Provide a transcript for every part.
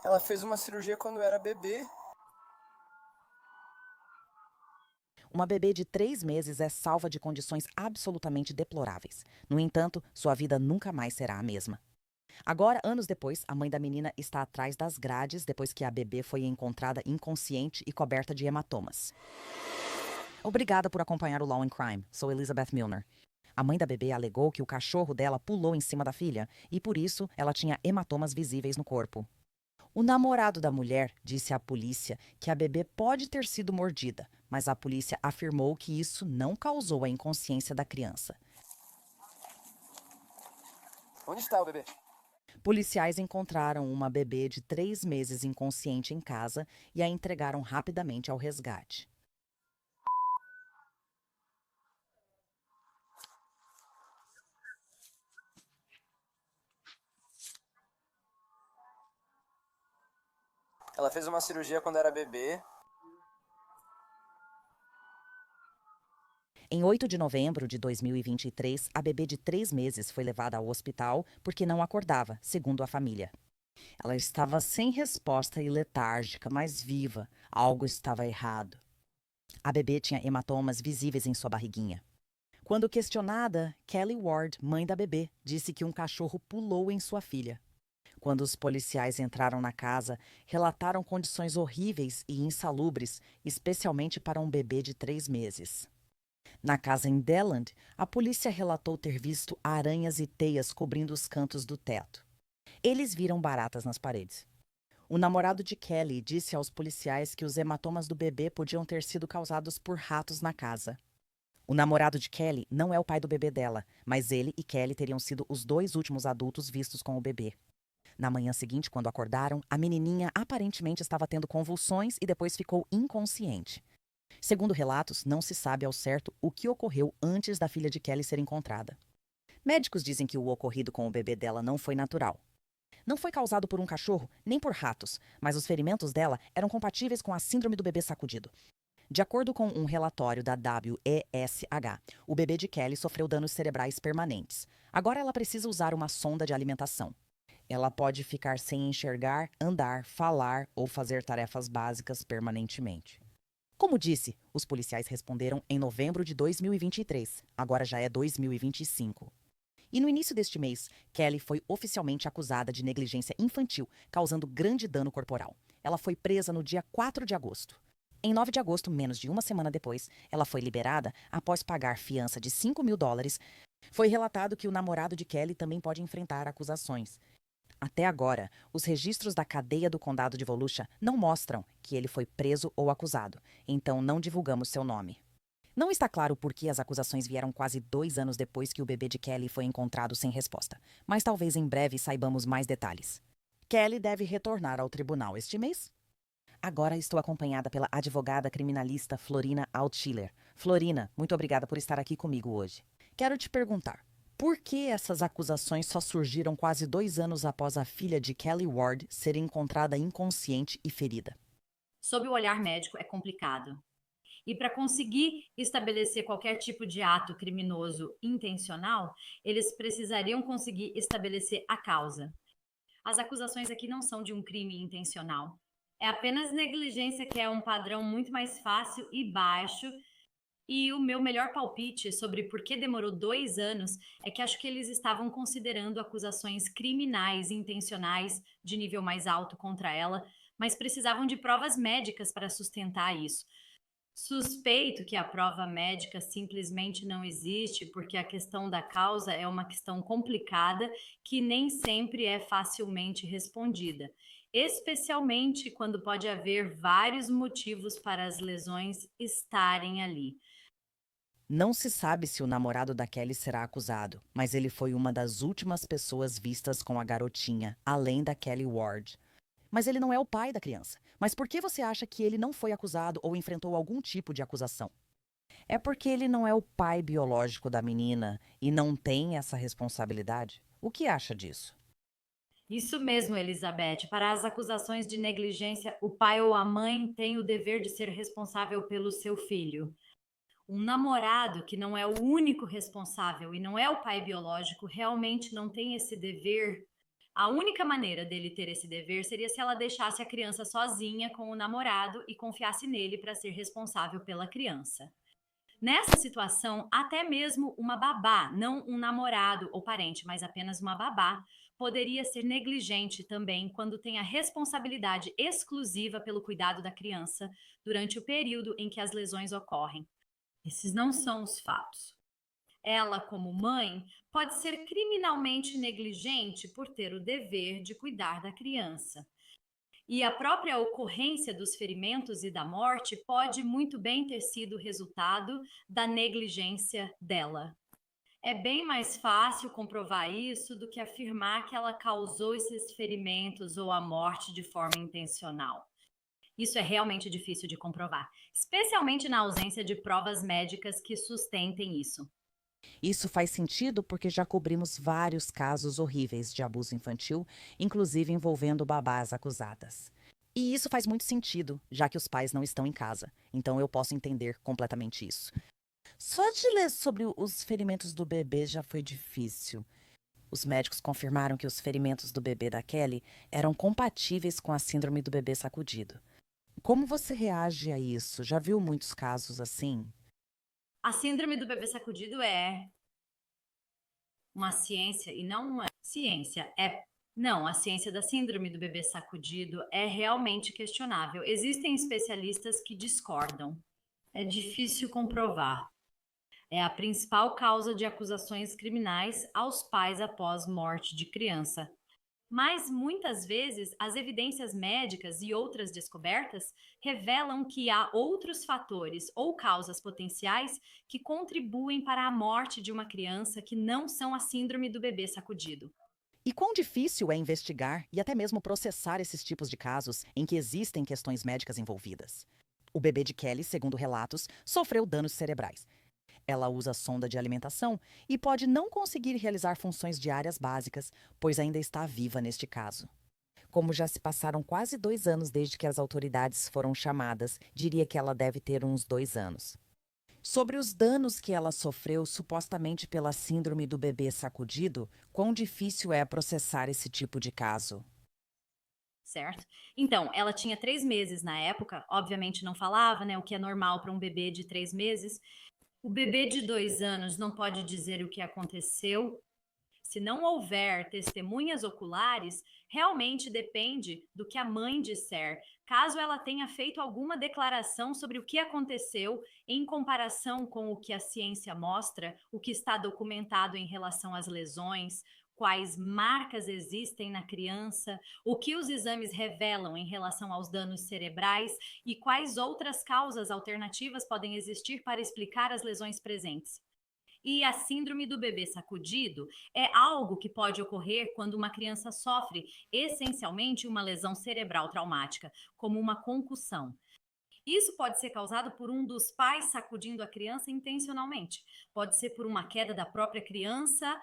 Ela fez uma cirurgia quando era bebê. Uma bebê de 3 meses é salva de condições absolutamente deploráveis. No entanto, sua vida nunca mais será a mesma. Agora, anos depois, a mãe da menina está atrás das grades depois que a bebê foi encontrada inconsciente e coberta de hematomas. Obrigada por acompanhar o Law and Crime. Sou Elizabeth Milner. A mãe da bebê alegou que o cachorro dela pulou em cima da filha e, por isso, ela tinha hematomas visíveis no corpo. O namorado da mulher disse à polícia que a bebê pode ter sido mordida, mas a polícia afirmou que isso não causou a inconsciência da criança. Onde está o bebê? Policiais encontraram uma bebê de 3 meses inconsciente em casa e a entregaram rapidamente ao resgate. Ela fez uma cirurgia quando era bebê. Em 8 de novembro de 2023, a bebê de 3 meses foi levada ao hospital porque não acordava, segundo a família. Ela estava sem resposta e letárgica, mas viva. Algo estava errado. A bebê tinha hematomas visíveis em sua barriguinha. Quando questionada, Kelly Ward, mãe da bebê, disse que um cachorro pulou em sua filha. Quando os policiais entraram na casa, relataram condições horríveis e insalubres, especialmente para um bebê de 3 meses. Na casa em Deland, a polícia relatou ter visto aranhas e teias cobrindo os cantos do teto. Eles viram baratas nas paredes. O namorado de Kelly disse aos policiais que os hematomas do bebê podiam ter sido causados por ratos na casa. O namorado de Kelly não é o pai do bebê dela, mas ele e Kelly teriam sido os 2 últimos adultos vistos com o bebê. Na manhã seguinte, quando acordaram, a menininha aparentemente estava tendo convulsões e depois ficou inconsciente. Segundo relatos, não se sabe ao certo o que ocorreu antes da filha de Kelly ser encontrada. Médicos dizem que o ocorrido com o bebê dela não foi natural. Não foi causado por um cachorro, nem por ratos, mas os ferimentos dela eram compatíveis com a síndrome do bebê sacudido. De acordo com um relatório da WESH, o bebê de Kelly sofreu danos cerebrais permanentes. Agora ela precisa usar uma sonda de alimentação. Ela pode ficar sem enxergar, andar, falar ou fazer tarefas básicas permanentemente. Como disse, os policiais responderam em novembro de 2023, agora já é 2025. E no início deste mês, Kelly foi oficialmente acusada de negligência infantil, causando grande dano corporal. Ela foi presa no dia 4 de agosto. Em 9 de agosto, menos de uma semana depois, ela foi liberada após pagar fiança de $5.000. Foi relatado que o namorado de Kelly também pode enfrentar acusações. Até agora, os registros da cadeia do condado de Volusia não mostram que ele foi preso ou acusado, então não divulgamos seu nome. Não está claro por que as acusações vieram quase 2 anos depois que o bebê de Kelly foi encontrado sem resposta, mas talvez em breve saibamos mais detalhes. Kelly deve retornar ao tribunal este mês? Agora estou acompanhada pela advogada criminalista Florina Altschiller. Florina, muito obrigada por estar aqui comigo hoje. Quero te perguntar, por que essas acusações só surgiram quase 2 anos após a filha de Kelly Ward ser encontrada inconsciente e ferida? Sob o olhar médico, é complicado. E para conseguir estabelecer qualquer tipo de ato criminoso intencional, eles precisariam conseguir estabelecer a causa. As acusações aqui não são de um crime intencional. É apenas negligência, que é um padrão muito mais fácil e baixo. E o meu melhor palpite sobre por que demorou 2 anos é que acho que eles estavam considerando acusações criminais intencionais de nível mais alto contra ela, mas precisavam de provas médicas para sustentar isso. Suspeito que a prova médica simplesmente não existe, porque a questão da causa é uma questão complicada que nem sempre é facilmente respondida, especialmente quando pode haver vários motivos para as lesões estarem ali. Não se sabe se o namorado da Kelly será acusado, mas ele foi uma das últimas pessoas vistas com a garotinha, além da Kelly Ward. Mas ele não é o pai da criança. Mas por que você acha que ele não foi acusado ou enfrentou algum tipo de acusação? É porque ele não é o pai biológico da menina e não tem essa responsabilidade? O que acha disso? Isso mesmo, Elizabeth. Para as acusações de negligência, o pai ou a mãe têm o dever de ser responsável pelo seu filho. Um namorado que não é o único responsável e não é o pai biológico realmente não tem esse dever A única maneira dele ter esse dever seria se ela deixasse a criança sozinha com o namorado e confiasse nele para ser responsável pela criança. Nessa situação, até mesmo uma babá, não um namorado ou parente, mas apenas uma babá, poderia ser negligente também quando tem a responsabilidade exclusiva pelo cuidado da criança durante o período em que as lesões ocorrem. Esses não são os fatos. Ela, como mãe, pode ser criminalmente negligente por ter o dever de cuidar da criança. E a própria ocorrência dos ferimentos e da morte pode muito bem ter sido resultado da negligência dela. É bem mais fácil comprovar isso do que afirmar que ela causou esses ferimentos ou a morte de forma intencional. Isso é realmente difícil de comprovar, especialmente na ausência de provas médicas que sustentem isso. Isso faz sentido porque já cobrimos vários casos horríveis de abuso infantil, inclusive envolvendo babás acusadas. E isso faz muito sentido, já que os pais não estão em casa. Então eu posso entender completamente isso. Só de ler sobre os ferimentos do bebê já foi difícil. Os médicos confirmaram que os ferimentos do bebê da Kelly eram compatíveis com a síndrome do bebê sacudido. Como você reage a isso? Já viu muitos casos assim? A síndrome do bebê sacudido é uma ciência e não uma ciência. Não, a ciência da síndrome do bebê sacudido é realmente questionável. Existem especialistas que discordam. É difícil comprovar. É a principal causa de acusações criminais aos pais após morte de criança. Mas muitas vezes as evidências médicas e outras descobertas revelam que há outros fatores ou causas potenciais que contribuem para a morte de uma criança que não são a síndrome do bebê sacudido. E quão difícil é investigar e até mesmo processar esses tipos de casos em que existem questões médicas envolvidas? O bebê de Kelly, segundo relatos, sofreu danos cerebrais. Ela usa sonda de alimentação e pode não conseguir realizar funções diárias básicas, pois ainda está viva neste caso. Como já se passaram quase 2 anos desde que as autoridades foram chamadas, diria que ela deve ter uns 2 anos. Sobre os danos que ela sofreu supostamente pela síndrome do bebê sacudido, quão difícil é processar esse tipo de caso? Certo? Então, ela tinha 3 meses na época, obviamente não falava, né? O que é normal para um bebê de 3 meses. O bebê de 2 anos não pode dizer o que aconteceu. Se não houver testemunhas oculares, realmente depende do que a mãe disser. Caso ela tenha feito alguma declaração sobre o que aconteceu em comparação com o que a ciência mostra, o que está documentado em relação às lesões, quais marcas existem na criança, o que os exames revelam em relação aos danos cerebrais e quais outras causas alternativas podem existir para explicar as lesões presentes. E a síndrome do bebê sacudido é algo que pode ocorrer quando uma criança sofre essencialmente uma lesão cerebral traumática, como uma concussão. Isso pode ser causado por um dos pais sacudindo a criança intencionalmente. Pode ser por uma queda da própria criança,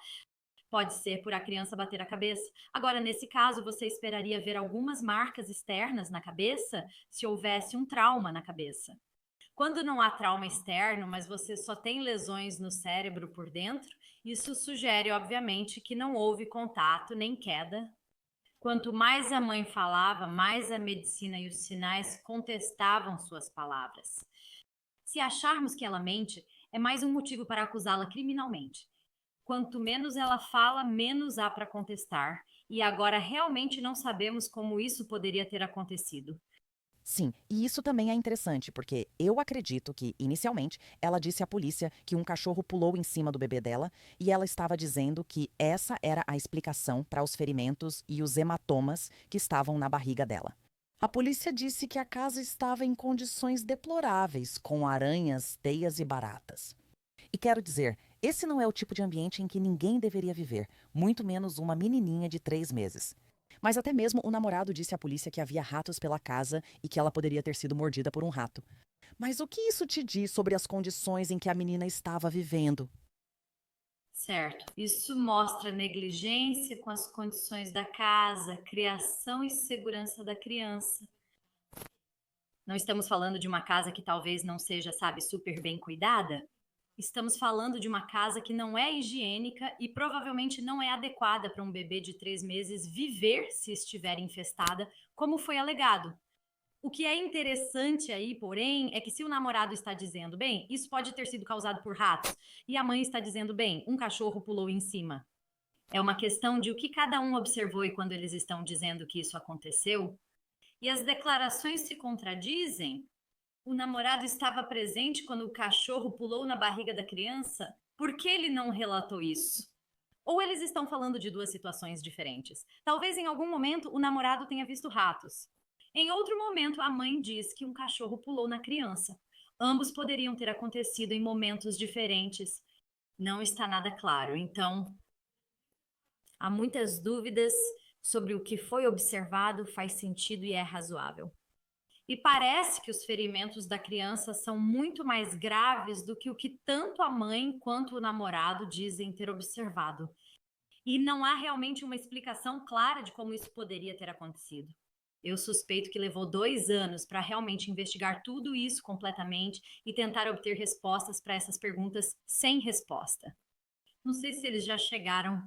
pode ser por a criança bater a cabeça. Agora, nesse caso, você esperaria ver algumas marcas externas na cabeça se houvesse um trauma na cabeça. Quando não há trauma externo, mas você só tem lesões no cérebro por dentro, isso sugere, obviamente, que não houve contato nem queda. Quanto mais a mãe falava, mais a medicina e os sinais contestavam suas palavras. Se acharmos que ela mente, é mais um motivo para acusá-la criminalmente. Quanto menos ela fala, menos há para contestar. E agora realmente não sabemos como isso poderia ter acontecido. Sim, e isso também é interessante, porque eu acredito que, inicialmente, ela disse à polícia que um cachorro pulou em cima do bebê dela e ela estava dizendo que essa era a explicação para os ferimentos e os hematomas que estavam na barriga dela. A polícia disse que a casa estava em condições deploráveis, com aranhas, teias e baratas. E quero dizer, esse não é o tipo de ambiente em que ninguém deveria viver, muito menos uma menininha de 3 meses. Mas até mesmo o namorado disse à polícia que havia ratos pela casa e que ela poderia ter sido mordida por um rato. Mas o que isso te diz sobre as condições em que a menina estava vivendo? Certo. Isso mostra negligência com as condições da casa, criação e segurança da criança. Não estamos falando de uma casa que talvez não seja, sabe, super bem cuidada? Estamos falando de uma casa que não é higiênica e provavelmente não é adequada para um bebê de 3 meses viver se estiver infestada, como foi alegado. O que é interessante aí, porém, é que se o namorado está dizendo, bem, isso pode ter sido causado por ratos, e a mãe está dizendo, bem, um cachorro pulou em cima. É uma questão de o que cada um observou e quando eles estão dizendo que isso aconteceu. E as declarações se contradizem. O namorado estava presente quando o cachorro pulou na barriga da criança? Por que ele não relatou isso? Ou eles estão falando de duas situações diferentes. Talvez em algum momento o namorado tenha visto ratos. Em outro momento, a mãe diz que um cachorro pulou na criança. Ambos poderiam ter acontecido em momentos diferentes. Não está nada claro. Então, há muitas dúvidas sobre o que foi observado, faz sentido e é razoável. E parece que os ferimentos da criança são muito mais graves do que o que tanto a mãe quanto o namorado dizem ter observado. E não há realmente uma explicação clara de como isso poderia ter acontecido. Eu suspeito que levou 2 anos para realmente investigar tudo isso completamente e tentar obter respostas para essas perguntas sem resposta. Não sei se eles já chegaram.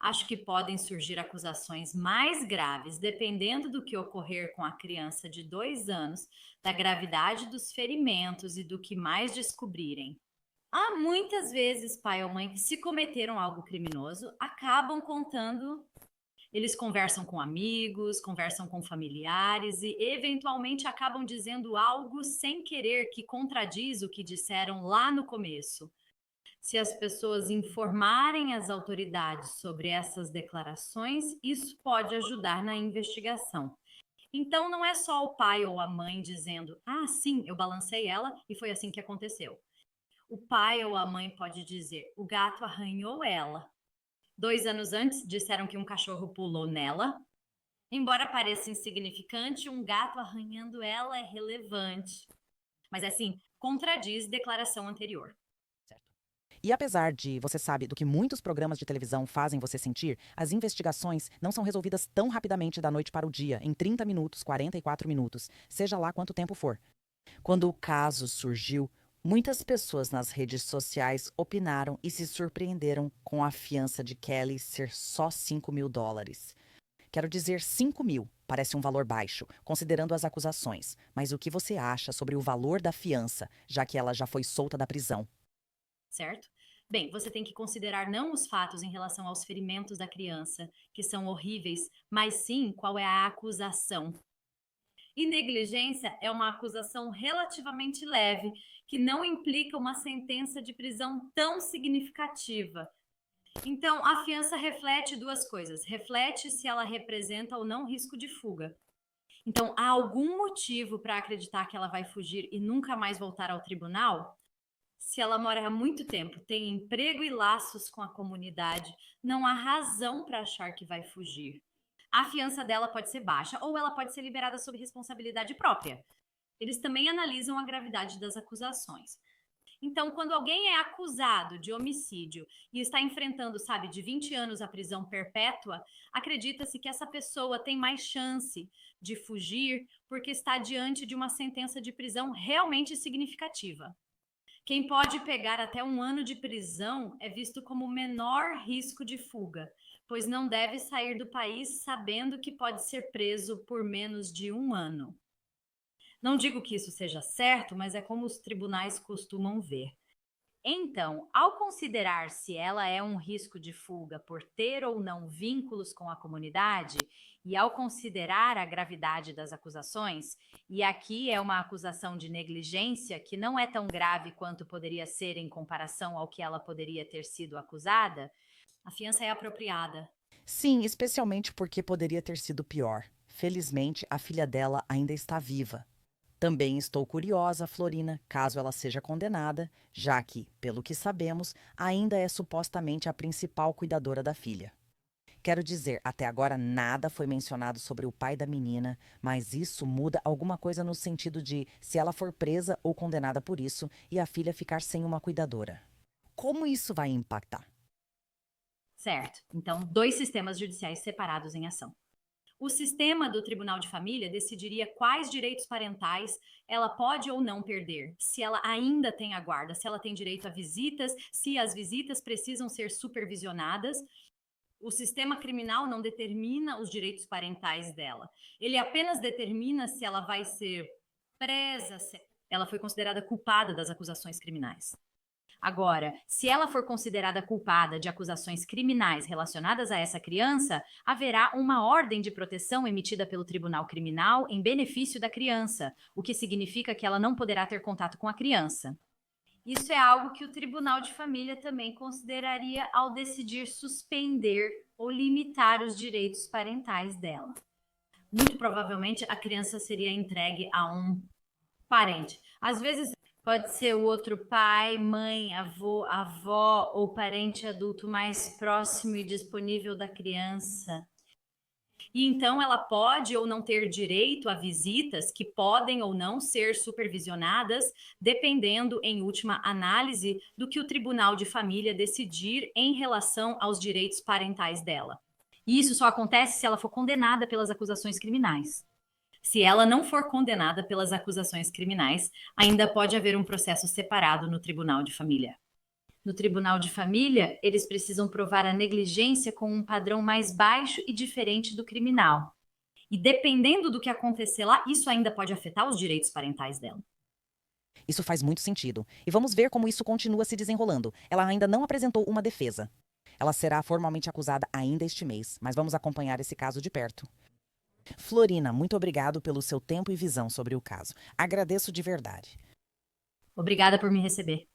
Acho que podem surgir acusações mais graves, dependendo do que ocorrer com a criança de 2 anos, da gravidade dos ferimentos e do que mais descobrirem. Há muitas vezes pai ou mãe que, se cometeram algo criminoso, acabam contando. Eles conversam com amigos, conversam com familiares e, eventualmente, acabam dizendo algo sem querer que contradiz o que disseram lá no começo. Se as pessoas informarem as autoridades sobre essas declarações, isso pode ajudar na investigação. Então, não é só o pai ou a mãe dizendo, ah, sim, eu balancei ela e foi assim que aconteceu. O pai ou a mãe pode dizer, o gato arranhou ela. 2 anos antes, disseram que um cachorro pulou nela. Embora pareça insignificante, um gato arranhando ela é relevante. Mas, assim, contradiz declaração anterior. E apesar de, você sabe, do que muitos programas de televisão fazem você sentir, as investigações não são resolvidas tão rapidamente da noite para o dia, em 30 minutos, 44 minutos, seja lá quanto tempo for. Quando o caso surgiu, muitas pessoas nas redes sociais opinaram e se surpreenderam com a fiança de Kelly ser só $5.000. Quero dizer, 5 mil parece um valor baixo, considerando as acusações. Mas o que você acha sobre o valor da fiança, já que ela já foi solta da prisão? Certo? Bem, você tem que considerar não os fatos em relação aos ferimentos da criança, que são horríveis, mas sim qual é a acusação. E negligência é uma acusação relativamente leve, que não implica uma sentença de prisão tão significativa. Então, a fiança reflete duas coisas. Reflete se ela representa ou não risco de fuga. Então, há algum motivo para acreditar que ela vai fugir e nunca mais voltar ao tribunal? Se ela mora há muito tempo, tem emprego e laços com a comunidade, não há razão para achar que vai fugir. A fiança dela pode ser baixa ou ela pode ser liberada sob responsabilidade própria. Eles também analisam a gravidade das acusações. Então, quando alguém é acusado de homicídio e está enfrentando, sabe, de 20 anos a prisão perpétua, acredita-se que essa pessoa tem mais chance de fugir porque está diante de uma sentença de prisão realmente significativa. Quem pode pegar até 1 ano de prisão é visto como menor risco de fuga, pois não deve sair do país sabendo que pode ser preso por menos de 1 ano. Não digo que isso seja certo, mas é como os tribunais costumam ver. Então, ao considerar se ela é um risco de fuga por ter ou não vínculos com a comunidade, e ao considerar a gravidade das acusações, e aqui é uma acusação de negligência que não é tão grave quanto poderia ser em comparação ao que ela poderia ter sido acusada, a fiança é apropriada. Sim, especialmente porque poderia ter sido pior. Felizmente, a filha dela ainda está viva. Também estou curiosa, Florina, caso ela seja condenada, já que, pelo que sabemos, ainda é supostamente a principal cuidadora da filha. Quero dizer, até agora nada foi mencionado sobre o pai da menina, mas isso muda alguma coisa no sentido de se ela for presa ou condenada por isso e a filha ficar sem uma cuidadora. Como isso vai impactar? Certo. Então, 2 sistemas judiciais separados em ação. O sistema do Tribunal de Família decidiria quais direitos parentais ela pode ou não perder, se ela ainda tem a guarda, se ela tem direito a visitas, se as visitas precisam ser supervisionadas. O sistema criminal não determina os direitos parentais dela. Ele apenas determina se ela vai ser presa, se ela foi considerada culpada das acusações criminais. Agora, se ela for considerada culpada de acusações criminais relacionadas a essa criança, haverá uma ordem de proteção emitida pelo Tribunal Criminal em benefício da criança, o que significa que ela não poderá ter contato com a criança. Isso é algo que o Tribunal de Família também consideraria ao decidir suspender ou limitar os direitos parentais dela. Muito provavelmente a criança seria entregue a um parente. Às vezes pode ser o outro pai, mãe, avô, avó ou parente adulto mais próximo e disponível da criança. E então ela pode ou não ter direito a visitas que podem ou não ser supervisionadas, dependendo, em última análise, do que o Tribunal de Família decidir em relação aos direitos parentais dela. E isso só acontece se ela for condenada pelas acusações criminais. Se ela não for condenada pelas acusações criminais, ainda pode haver um processo separado no Tribunal de Família. No Tribunal de Família, eles precisam provar a negligência com um padrão mais baixo e diferente do criminal. E dependendo do que acontecer lá, isso ainda pode afetar os direitos parentais dela. Isso faz muito sentido. E vamos ver como isso continua se desenrolando. Ela ainda não apresentou uma defesa. Ela será formalmente acusada ainda este mês, mas vamos acompanhar esse caso de perto. Florina, muito obrigado pelo seu tempo e visão sobre o caso. Agradeço de verdade. Obrigada por me receber.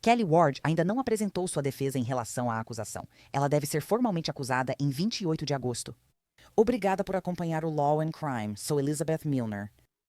Kelly Ward ainda não apresentou sua defesa em relação à acusação. Ela deve ser formalmente acusada em 28 de agosto. Obrigada por acompanhar o Law and Crime. Sou Elizabeth Milner.